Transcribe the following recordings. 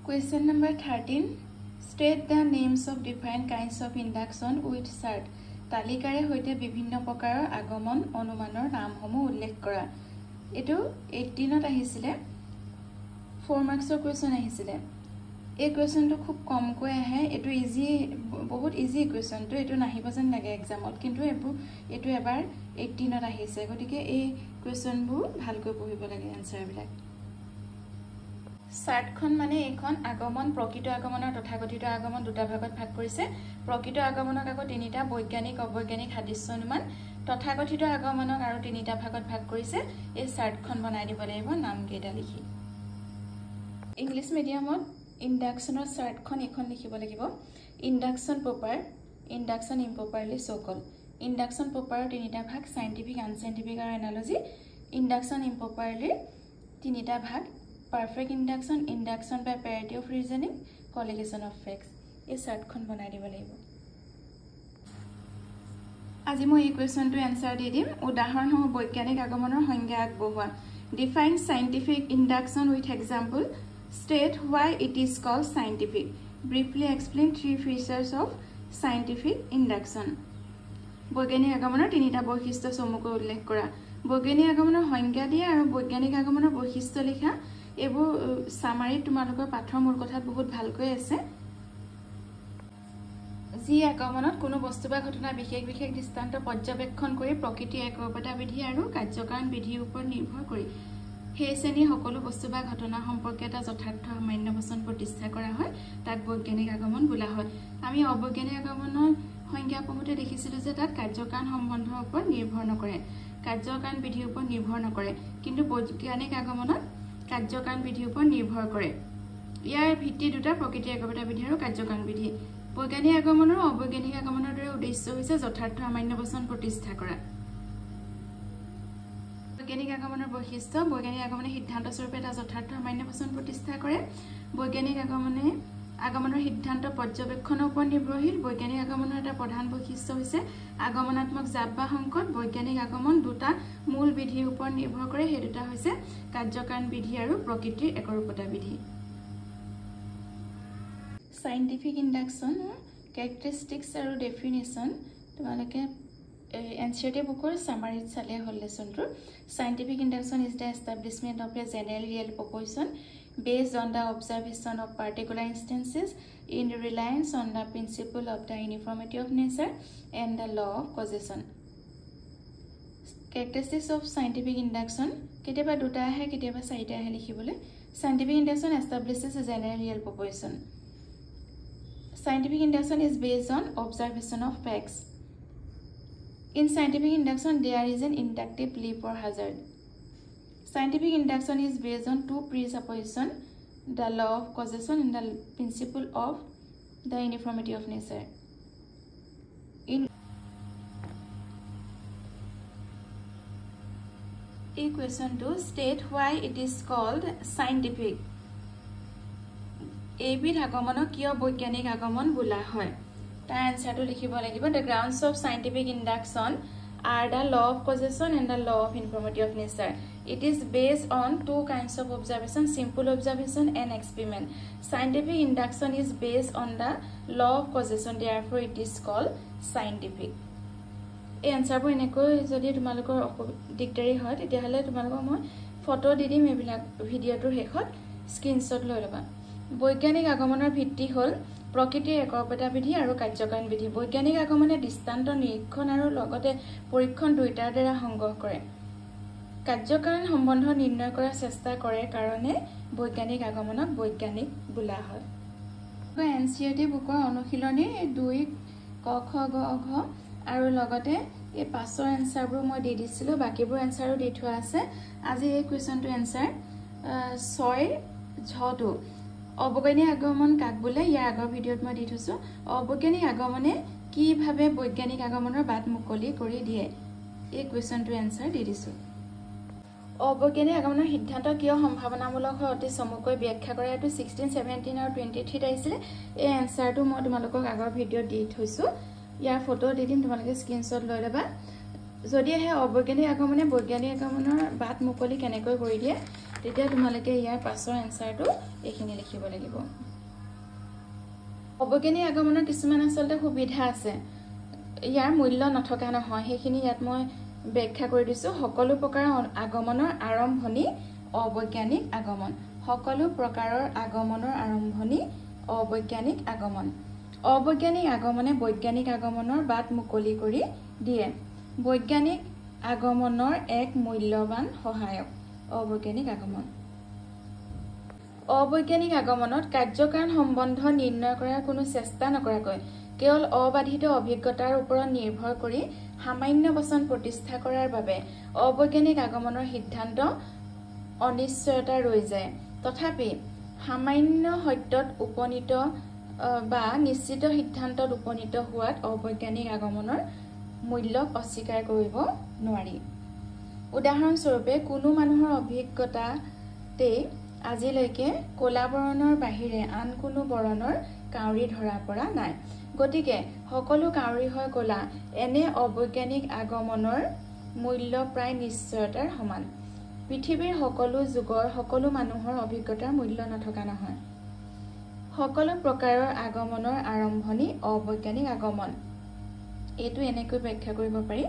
Question number 13. State the names of different kinds of induction with cert. তালিকাৰে হৈতে বিভিন্ন প্ৰকাৰৰ আগমন অনুমানৰ নামসমূহ উল্লেখ কৰা। এটো 18ত আহিছিলে 4 মাৰ্কছৰ কোৱেশ্চন আহিছিলে। এই কোৱেশ্চনটো খুব কমকৈ আহে। এটো ইজি বহুত ইজি কোৱেশ্চনটো এটো নাহিব যেন লাগে এক্সামত, কিন্তু এটো এবাৰ 18ত আহিছে। গতিকে এই কোৱেশ্চনবোৰ ভালকৈ পঢ়িব লাগে আনসাৰ বিলাক। চাৰ্টখন মানে এখন আগমন প্ৰকৃত আগমনৰ তথাকথিত আগমন দুটা ভাগত ভাগ কৰিছে। প্ৰকৃত আগমনক আকৌ তিনিটা বৈজ্ঞানিক অবৈজ্ঞানিক সাদৃশ্য অনুমান, তথাকথিত আগমনক আৰু তিনিটা ভাগত ভাগ কৰিছে। এই চাৰ্টখন বনাই দিব লাগিব নাম কেইটা লিখি। ইংলিশ মিডিয়ামত ইন্ডাকশনৰ চাৰ্টখন এখন লিখিব লাগিব। Induction proper, induction improperly so called. Induction প্ৰপাৰৰ তিনিটা ভাগ, সাইন্টিফিক, আনসাইন্টিফিক আৰু এনালজি। ইন্ডাকশন ইম্প্ৰপাৰলি তিনিটা ভাগ, perfect induction, induction by parity of reasoning, colligation of facts. এই চাৰ্টখন বনাই দিব লাগিব। আজি মই এই কোৱেশ্চনটো এনসাৰ দি দিম। উদাহৰণ হ'ব বৈজ্ঞানিক আগমনৰ সংজ্ঞা আগবঢ়োৱা। Define scientific induction with example. State why it is called scientific. Briefly explain 3 features of scientific induction. বৈজ্ঞানিক আগমনৰ তিনিটা বৈশিষ্ট্য চমুকৈ উল্লেখ কৰা। বৈজ্ঞানিক আগমনৰ সংজ্ঞা দিয়া আৰু বৈজ্ঞানিক আগমনৰ বৈশিষ্ট্য লিখা। এবোৰ সামাৰি তোমালোকৰ পাঠৰ মূল কথাত বহুত ভালকৈ আছে। যি আগমনত কোনো বস্তু বা ঘটনা বিশেষ বিশেষ দৃষ্টান্ত পৰ্যবেক্ষণ কৰি প্ৰকৃতি একৰূপতা বিধি আৰু কাৰ্যকাৰণ বিধিৰ ওপৰত নিৰ্ভৰ কৰি সেই শ্ৰেণীৰ সকলো বস্তু বা ঘটনা সম্পৰ্কে এটা যথাৰ্থ সামান্য বচন প্ৰতিষ্ঠা কৰা হয়, তাক বৈজ্ঞানিক আগমন বোলা হয়। আমি অবৈজ্ঞানিক আগমনৰ সংজ্ঞা পঢ়োতে দেখিছিলো যে তাত কাৰ্যকাৰণ সম্বন্ধৰ ওপৰত নিৰ্ভৰ নকৰে, কাৰ্যকাৰণ বিধিৰ ওপৰত নিৰ্ভৰ নকৰে, কিন্তু বৈজ্ঞানিক আগমনত কাৰ্যকাৰণ বিধিৰ ওপৰত নিৰ্ভৰ কৰে। ইয়াৰ ভিত্তি দুটা, প্ৰকৃতিৰ একৰূপতা বিধি আৰু কাৰ্যকাৰণ বিধি। বৈজ্ঞানিক আগমনৰ অবৈজ্ঞানিক আগমনৰ দৰে উদ্দেশ্য হৈছে যথাৰ্থ সামান্য বচন প্ৰতিষ্ঠা কৰা। বৈজ্ঞানিক আগমনৰ বৈশিষ্ট্য, বৈজ্ঞানিক আগমনে সিদ্ধান্ত স্বৰূপে এটা যথাৰ্থ সামান্য বচন প্ৰতিষ্ঠা কৰে। বৈজ্ঞানিক আগমনৰ সিদ্ধান্ত পৰ্যবেক্ষণৰ ওপৰত নিৰ্ভৰশীল। বৈজ্ঞানিক আগমনৰ এটা প্ৰধান বৈশিষ্ট্য হৈছে আগমনাত্মক জাপ বা সংকট। বৈজ্ঞানিক আগমন দুটা মূল বিধিৰ ওপৰত নিৰ্ভৰ কৰে, সেই দুটা হৈছে কাৰ্যকাৰণ বিধি আৰু প্ৰকৃতিৰ একৰূপতা বিধি। সাইন্টিফিক ইন্ডাকশন ক্যাৰেক্টাৰিষ্টিক্স আৰু ডেফিনেশ্যন তোমালোকে এনচিইআৰটি বুকৰ সামাৰিত চালে হ'ল লেসনটোৰ। Scientific induction is the establishment of a general real proposition based on the observation of particular instances in reliance on the principle of the uniformity of nature and the law of causation. Characteristics of scientific induction কেতিয়াবা দুটা আহে কেতিয়াবা চাৰিটা আহে লিখিবলৈ। Scientific induction establishes a general real proposition. Scientific induction is based on observation of facts. In scientific induction, there is an inductive leap or hazard. Scientific induction is based on two presuppositions, the law of causation and the principle of the uniformity of nature. In question 2, state why it is called scientific. এইবিধ আগমনক কিয় বৈজ্ঞানিক আগমন বোলা হয়? তাৰ আনসাৰটো লিখিব লাগিব। The grounds of scientific induction are the law of causation and the law of uniformity of nature. It is based on two kinds of observation, simple observation and experiment. Scientific induction is based on the law of causation, therefore it is called scientific. এই আনসাৰবোৰ এনেকৈ যদি তোমালোকৰ দিগদাৰি হয় তেতিয়াহ'লে তোমালোকক মই photo দি দিম, এইবিলাক ভিডিঅ'টোৰ শেষত স্ক্ৰীনশ্বট লৈ ল'বা। বৈজ্ঞানিক আগমনৰ ভিত্তি হ'ল প্ৰকৃতিৰ একৰূপতা বিধি আৰু কাৰ্যকাৰণ বিধি। বৈজ্ঞানিক আগমনে দৃষ্টান্ত নিৰীক্ষণ আৰু লগতে পৰীক্ষণ দুইটাৰ দ্বাৰা সংগ্ৰহ কৰে। কাৰ্যকাৰণ সম্বন্ধ নিৰ্ণয় কৰাৰ চেষ্টা কৰে কাৰণে বৈজ্ঞানিক আগমনক বৈজ্ঞানিক বোলা হয়। এনচিইআৰটি বুকৰ অনুশীলনী 2 ক খ গ ঘ আৰু লগতে এই 5ৰ এনসাৰবোৰ মই দি দিছিলোঁ, বাকীবোৰ এনসাৰো দি থোৱা আছে। আজি এই কুৱেশ্যনটো এনসাৰ 6 ঝটো অবৈজ্ঞানিক আগমন কাক বোলে, ইয়াৰ আগৰ ভিডিঅ'ত মই দি থৈছোঁ। অবৈজ্ঞানিক আগমনে কিভাৱে বৈজ্ঞানিক আগমনৰ বাট মুকলি কৰি দিয়ে, এই কুৱেশ্যনটো এনসাৰ দি দিছোঁ। অবৈজ্ঞানিক আগমনৰ সিদ্ধান্ত কিয় সম্ভাৱনামূলক হয় অতি চমুকৈ ব্যাখ্যা কৰা। এইটো 16, 17 আৰু 23 আহিছিলে। এই এনসাৰটো মই তোমালোকক আগৰ ভিডিঅ'ত দি থৈছোঁ, ইয়াৰ ফটো দি দিম, তোমালোকে স্ক্ৰীনশ্বট লৈ ল'বা। যদি আহে অবৈজ্ঞানিক আগমনে বৈজ্ঞানিক আগমনৰ বাট মুকলি কেনেকৈ কৰি দিয়ে, তেতিয়া তোমালোকে ইয়াৰ পাছৰ এনসাৰটো এইখিনি লিখিব লাগিব অবৈজ্ঞানিক আগমনৰ কিছুমান আসলতে সুবিধা আছে ইয়াৰ মূল্য নথকা নহয় সেইখিনি ইয়াত মই ব্যাখ্যা কৰি দিছো সকলো প্ৰকাৰৰ আগমনৰ আৰম্ভণি অবৈজ্ঞানিক আগমন সকলো প্ৰকাৰৰ আগমনৰ আৰম্ভণি অবৈজ্ঞানিক আগমন অবৈজ্ঞানিক আগমনে বৈজ্ঞানিক আগমনৰ বাট মুকলি কৰি দিয়ে বৈজ্ঞানিক আগমনৰ এক মূল্যৱান সহায়ক অবৈজ্ঞানিক আগমন অবৈজ্ঞানিক আগমনত কাৰ্যকাৰণ সম্বন্ধ নিৰ্ণয় কৰাৰ কোনো চেষ্টা নকৰাকৈ কেৱল অবাধিত অভিজ্ঞতাৰ ওপৰত নিৰ্ভৰ কৰি সামান্য বচন প্ৰতিষ্ঠা কৰাৰ বাবে অবৈজ্ঞানিক আগমনৰ সিদ্ধান্ত অনিশ্চয়তা ৰৈ যায় তথাপি সামান্য সত্যত উপনীত বা নিশ্চিত সিদ্ধান্তত উপনীত হোৱাত অবৈজ্ঞানিক আগমনৰ মূল্যক অস্বীকাৰ কৰিব নোৱাৰি উদাহৰণস্বৰূপে কোনো মানুহৰ অভিজ্ঞতাতে আজিলৈকে ক'লা বৰণৰ বাহিৰে আন কোনো বৰণৰ কাউৰী ধৰা পৰা নাই গতিকে সকলো কাউৰী হয় ক'লা এনে অবৈজ্ঞানিক আগমনৰ মূল্য প্ৰায় নিশ্চয়তাৰ সমান পৃথিৱীৰ সকলো যুগৰ সকলো মানুহৰ অভিজ্ঞতাৰ মূল্য নথকা নহয় সকলো প্ৰকাৰৰ আগমনৰ আৰম্ভণি অবৈজ্ঞানিক আগমন এটো এনেকৈ ব্যাখ্যা কৰিব পাৰি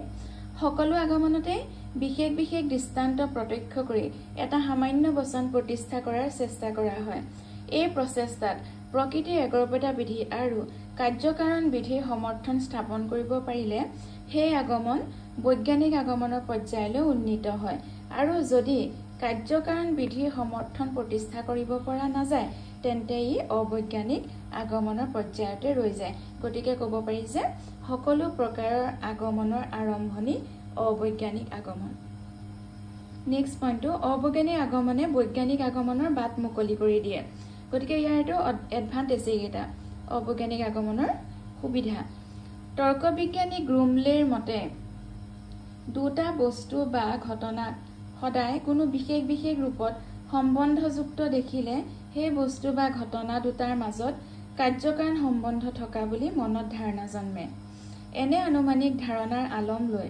সকলো আগমনতে বিশেষ বিশেষ দৃষ্টান্ত প্ৰত্যক্ষ কৰি এটা সামান্য বচন প্ৰতিষ্ঠা কৰাৰ চেষ্টা কৰা হয় এই প্ৰচেষ্টাত প্ৰকৃতিৰ একৰূপতা বিধি আৰু কাৰ্যকাৰণ বিধিৰ সমৰ্থন স্থাপন কৰিব পাৰিলে সেই আগমন বৈজ্ঞানিক আগমনৰ পৰ্যায়লৈ উন্নীত হয় আৰু যদি কাৰ্যকাৰণ বিধিৰ সমৰ্থন প্ৰতিষ্ঠা কৰিব পৰা নাযায় তেন্তে ই অবৈজ্ঞানিক আগমনৰ পৰ্যায়তে ৰৈ যায় গতিকে ক'ব পাৰি যে সকলো প্ৰকাৰৰ আগমনৰ আৰম্ভণি অবৈজ্ঞানিক আগমন নেক্সট পইণ্টটো অবৈজ্ঞানিক আগমনে বৈজ্ঞানিক আগমনৰ বাট মুকলি কৰি দিয়ে গতিকে ইয়াৰটো এডভান্টেজ এইটা অবৈজ্ঞানিক আগমনৰ সুবিধা তৰ্ক বিজ্ঞানী গ্ৰুমলেৰ মতে দুটা বস্তু বা ঘটনা সদায় কোনো বিশেষ বিশেষ ৰূপত সম্বন্ধযুক্ত দেখিলে সেই বস্তু বা ঘটনা দুটাৰ মাজত কাৰ্যকাৰণ সম্বন্ধ থকা বুলি মনত ধাৰণা জন্মে এনে আনুমানিক ধাৰণাৰ আলম লৈ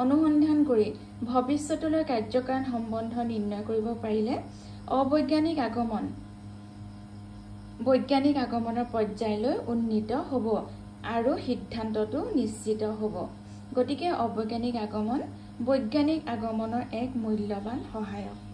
অনুসন্ধান কৰি ভৱিষ্যতলৈ কাৰ্যকাৰণ সম্বন্ধ নিৰ্ণয় কৰিব পাৰিলে অবৈজ্ঞানিক আগমন বৈজ্ঞানিক আগমনৰ পৰ্যায়লৈ উন্নীত হ'ব আৰু সিদ্ধান্তটো নিশ্চিত হ'ব গতিকে অবৈজ্ঞানিক আগমন বৈজ্ঞানিক আগমনৰ এক মূল্যৱান সহায়ক